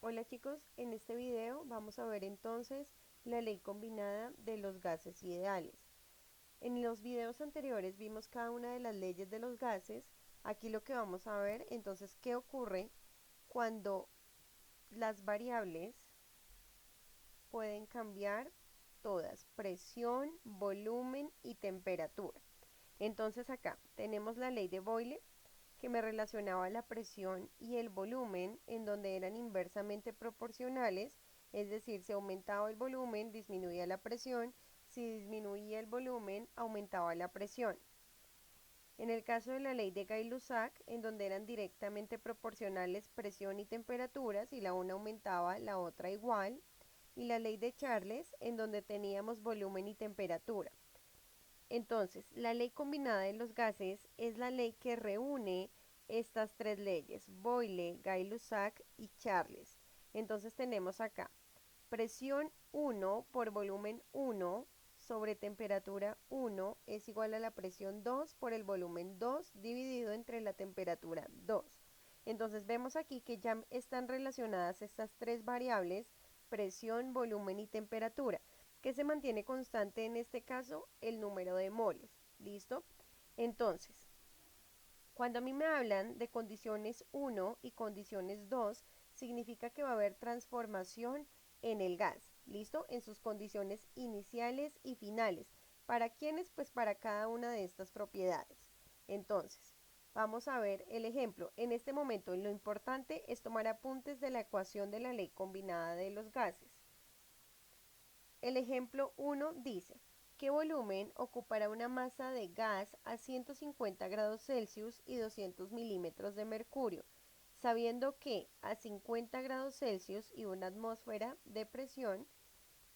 Hola chicos, en este video vamos a ver entonces la ley combinada de los gases ideales. En los videos anteriores vimos cada una de las leyes de los gases. Aquí lo que vamos a ver entonces qué ocurre cuando las variables pueden cambiar todas: presión, volumen y temperatura. Entonces acá tenemos la ley de Boyle, que me relacionaba la presión y el volumen en donde eran inversamente proporcionales, es decir, si aumentaba el volumen, disminuía la presión; si disminuía el volumen, aumentaba la presión. En el caso de la ley de Gay-Lussac, en donde eran directamente proporcionales presión y temperatura, si la una aumentaba, la otra igual; y la ley de Charles, en donde teníamos volumen y temperatura. Entonces, la ley combinada de los gases es la ley que reúne estas tres leyes: Boyle, Gay-Lussac y Charles. Entonces tenemos acá presión 1 por volumen 1 sobre temperatura 1 es igual a la presión 2 por el volumen 2 dividido entre la temperatura 2. Entonces vemos aquí que ya están relacionadas estas tres variables: presión, volumen y temperatura. ¿Qué se mantiene constante en este caso? El número de moles. ¿Listo? Entonces, cuando a mí me hablan de condiciones 1 y condiciones 2, significa que va a haber transformación en el gas. ¿Listo? En sus condiciones iniciales y finales. ¿Para quiénes? Pues para cada una de estas propiedades. Entonces, vamos a ver el ejemplo. En este momento, lo importante es tomar apuntes de la ecuación de la ley combinada de los gases. El ejemplo 1 dice: ¿qué volumen ocupará una masa de gas a 150 grados Celsius y 200 milímetros de mercurio, sabiendo que a 50 grados Celsius y una atmósfera de presión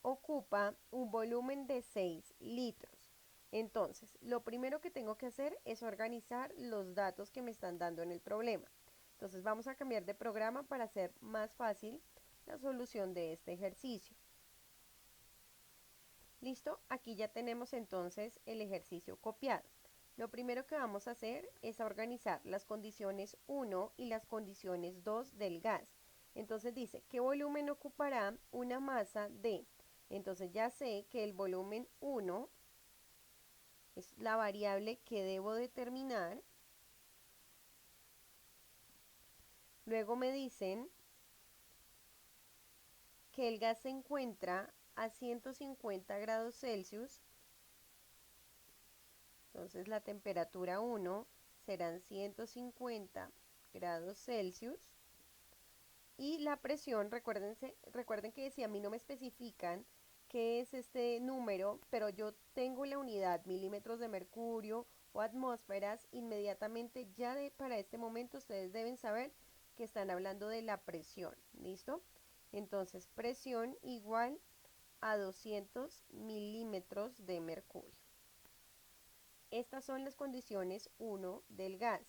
ocupa un volumen de 6 litros? Entonces, lo primero que tengo que hacer es organizar los datos que me están dando en el problema. Entonces, vamos a cambiar de programa para hacer más fácil la solución de este ejercicio. Listo, aquí ya tenemos entonces el ejercicio copiado. Lo primero que vamos a hacer es organizar las condiciones 1 y las condiciones 2 del gas. Entonces dice: ¿qué volumen ocupará una masa de? Entonces ya sé que el volumen 1 es la variable que debo determinar. Luego me dicen que el gas se encuentra a 150 grados Celsius. Entonces la temperatura 1 serán 150 grados Celsius. Y la presión, recuerden que si a mí no me especifican qué es este número, pero yo tengo la unidad milímetros de mercurio o atmósferas, inmediatamente ya para este momento ustedes deben saber que están hablando de la presión. ¿Listo? Entonces presión igual a 200 milímetros de mercurio. Estas son las condiciones 1 del gas.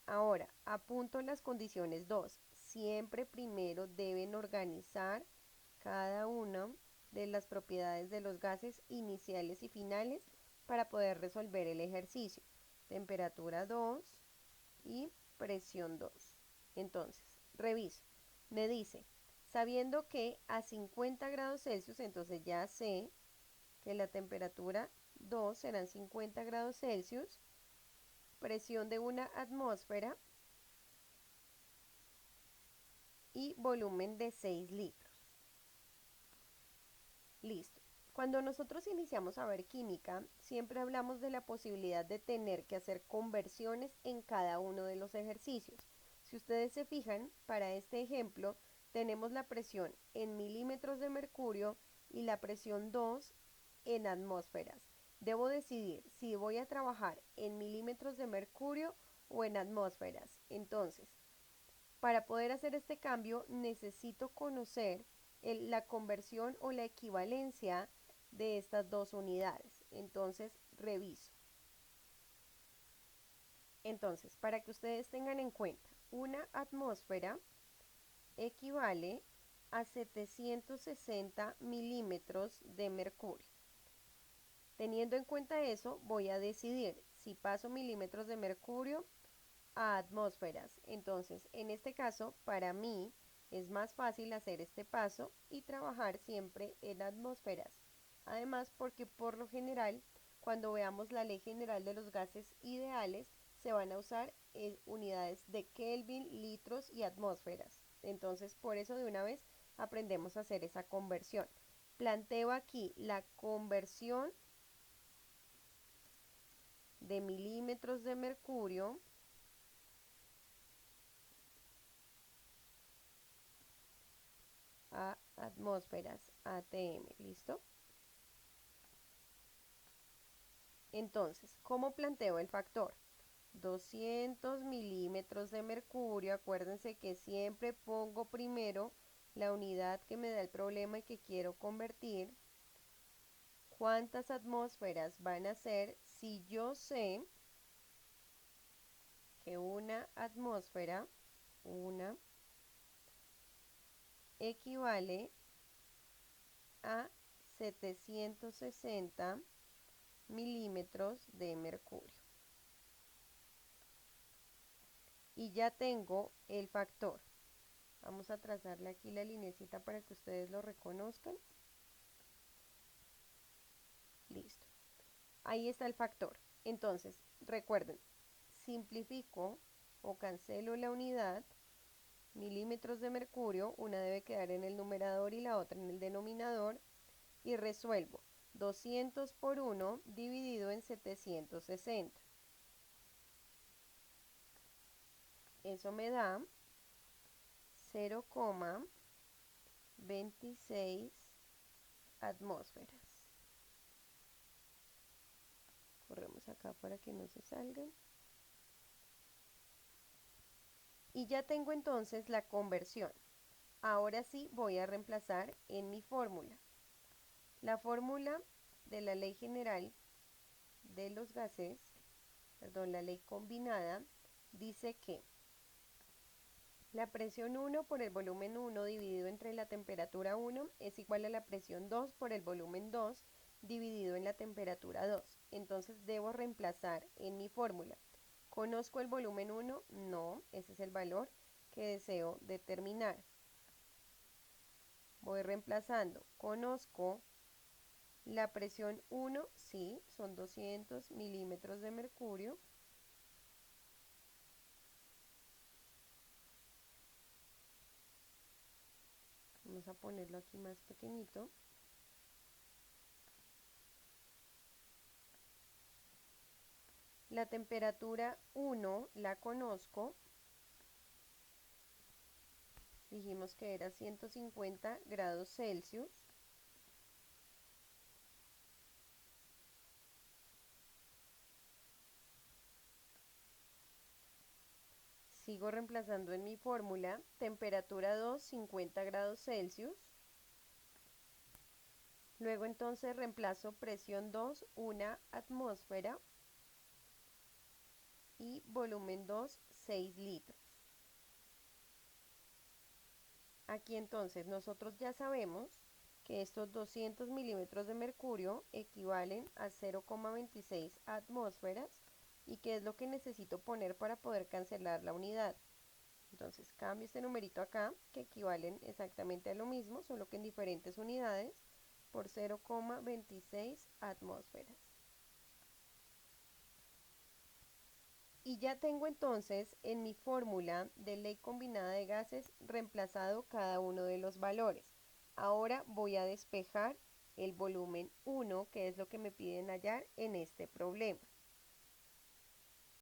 Ahora, apunto las condiciones 2. Siempre primero deben organizar cada una de las propiedades de los gases iniciales y finales para poder resolver el ejercicio. Temperatura 2 y presión 2. Entonces, reviso. Me dice: sabiendo que a 50 grados Celsius, entonces ya sé que la temperatura 2 serán 50 grados Celsius, presión de una atmósfera y volumen de 6 litros. Listo. Cuando nosotros iniciamos a ver química, siempre hablamos de la posibilidad de tener que hacer conversiones en cada uno de los ejercicios. Si ustedes se fijan, para este ejemplo tenemos la presión en milímetros de mercurio y la presión 2 en atmósferas. Debo decidir si voy a trabajar en milímetros de mercurio o en atmósferas. Entonces, para poder hacer este cambio necesito conocer la conversión o la equivalencia de estas dos unidades. Entonces, reviso. Entonces, para que ustedes tengan en cuenta, una atmósfera equivale a 760 milímetros de mercurio. Teniendo en cuenta eso, voy a decidir si paso milímetros de mercurio a atmósferas. Entonces, en este caso, para mí, Es más fácil hacer este paso y trabajar siempre en atmósferas. Además, porque por lo general, cuando veamos la ley general de los gases ideales, se van a usar unidades de Kelvin, litros y atmósferas. Entonces, por eso de una vez aprendemos a hacer esa conversión. Planteo aquí la conversión de milímetros de mercurio a atmósferas, ATM, ¿listo? Entonces, ¿cómo planteo el factor? 200 milímetros de mercurio, acuérdense que siempre pongo primero la unidad que me da el problema y que quiero convertir. ¿Cuántas atmósferas van a ser si yo sé que una atmósfera, equivale a 760 milímetros de mercurio? Y ya tengo el factor. Vamos a trazarle aquí la linecita para que ustedes lo reconozcan. Listo. Ahí está el factor. Entonces, recuerden, simplifico o cancelo la unidad, milímetros de mercurio, una debe quedar en el numerador y la otra en el denominador, y resuelvo 200 por 1 dividido en 760. Eso me da 0,26 atmósferas. Corremos acá para que no se salgan. Y ya tengo entonces la conversión. Ahora sí voy a reemplazar en mi fórmula. La fórmula de la ley general de los gases, la ley combinada, dice que la presión 1 por el volumen 1 dividido entre la temperatura 1 es igual a la presión 2 por el volumen 2 dividido en la temperatura 2. Entonces debo reemplazar en mi fórmula. ¿Conozco el volumen 1? No, ese es el valor que deseo determinar. Voy reemplazando. ¿Conozco la presión 1? Sí, son 200 milímetros de mercurio. Vamos a ponerlo aquí más pequeñito. La temperatura 1 la conozco. Dijimos que era 150 grados Celsius. Sigo reemplazando en mi fórmula. Temperatura 2, 50 grados Celsius. Luego entonces reemplazo presión 2, 1 atmósfera. Y volumen 2, 6 litros. Aquí entonces nosotros ya sabemos que estos 200 milímetros de mercurio equivalen a 0,26 atmósferas y que es lo que necesito poner para poder cancelar la unidad. Entonces cambio este numerito acá, que equivalen exactamente a lo mismo, solo que en diferentes unidades, por 0,26 atmósferas. Y ya tengo entonces en mi fórmula de ley combinada de gases reemplazado cada uno de los valores. Ahora voy a despejar el volumen 1, que es lo que me piden hallar en este problema.